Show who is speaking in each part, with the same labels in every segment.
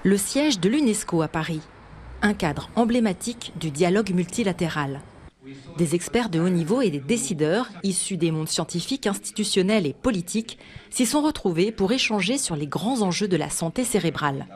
Speaker 1: Le siège de l'UNESCO à Paris, un cadre emblématique du dialogue multilatéral. Des experts de haut niveau et des décideurs, issus des mondes scientifiques, institutionnels et politiques, s'y sont retrouvés pour échanger sur les grands enjeux de la santé cérébrale.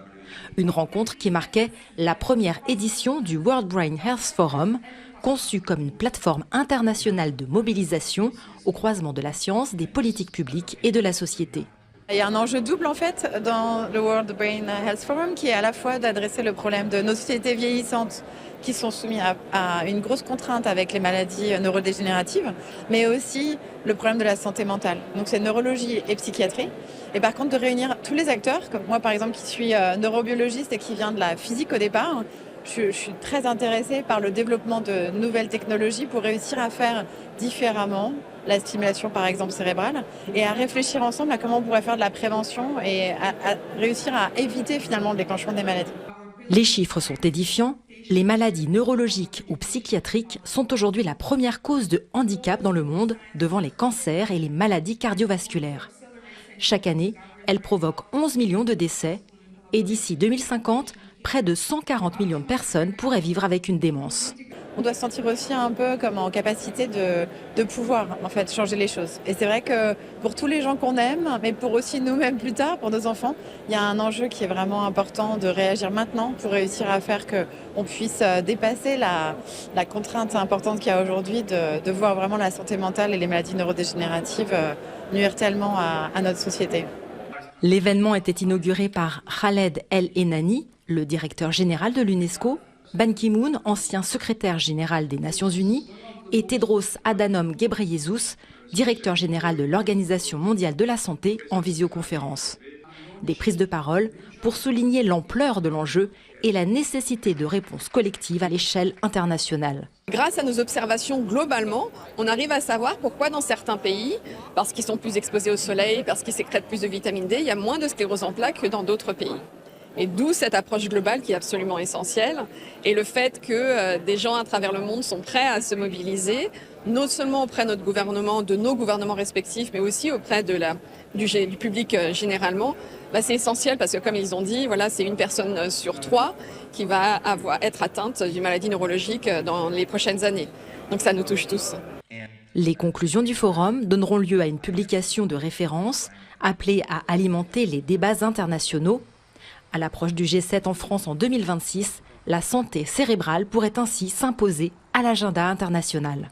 Speaker 1: Une rencontre qui marquait la première édition du World Brain Health Forum, conçu comme une plateforme internationale de mobilisation au croisement de la science, des politiques publiques et de la société.
Speaker 2: Il y a un enjeu double en fait dans le World Brain Health Forum qui est à la fois d'adresser le problème de nos sociétés vieillissantes qui sont soumises à une grosse contrainte avec les maladies neurodégénératives, mais aussi le problème de la santé mentale. Donc c'est neurologie et psychiatrie. Et par contre de réunir tous les acteurs, comme moi par exemple qui suis neurobiologiste et qui vient de la physique au départ, je suis très intéressée par le développement de nouvelles technologies pour réussir à faire différemment la stimulation par exemple cérébrale et à réfléchir ensemble à comment on pourrait faire de la prévention et à réussir à éviter finalement le déclenchement des maladies.
Speaker 1: Les chiffres sont édifiants. Les maladies neurologiques ou psychiatriques sont aujourd'hui la première cause de handicap dans le monde, devant les cancers et les maladies cardiovasculaires. Chaque année, elles provoquent 11 millions de décès et d'ici 2050, près de 140 millions de personnes pourraient vivre avec une démence.
Speaker 2: On doit se sentir aussi un peu comme en capacité de pouvoir en fait changer les choses. Et c'est vrai que pour tous les gens qu'on aime, mais pour aussi nous-mêmes plus tard, pour nos enfants, il y a un enjeu qui est vraiment important de réagir maintenant pour réussir à faire qu'on puisse dépasser la contrainte importante qu'il y a aujourd'hui de voir vraiment la santé mentale et les maladies neurodégénératives nuire tellement à notre société.
Speaker 1: L'événement était inauguré par Khaled El-Enani, le directeur général de l'UNESCO, Ban Ki-moon, ancien secrétaire général des Nations Unies, et Tedros Adhanom Ghebreyesus, directeur général de l'Organisation mondiale de la santé, en visioconférence. Des prises de parole pour souligner l'ampleur de l'enjeu et la nécessité de réponses collectives à l'échelle internationale.
Speaker 3: Grâce à nos observations globalement, on arrive à savoir pourquoi dans certains pays, parce qu'ils sont plus exposés au soleil, parce qu'ils sécrètent plus de vitamine D, il y a moins de sclérose en plaques que dans d'autres pays. Et d'où cette approche globale qui est absolument essentielle et le fait que des gens à travers le monde sont prêts à se mobiliser, non seulement auprès de notre gouvernement, de nos gouvernements respectifs, mais aussi auprès du public généralement. C'est essentiel parce que comme ils ont dit, voilà, c'est une personne sur 3 qui va être atteinte d'une maladie neurologique dans les prochaines années. Donc ça nous touche tous.
Speaker 1: Les conclusions du forum donneront lieu à une publication de référence appelée à alimenter les débats internationaux. À l'approche du G7 en France en 2026, la santé cérébrale pourrait ainsi s'imposer à l'agenda international.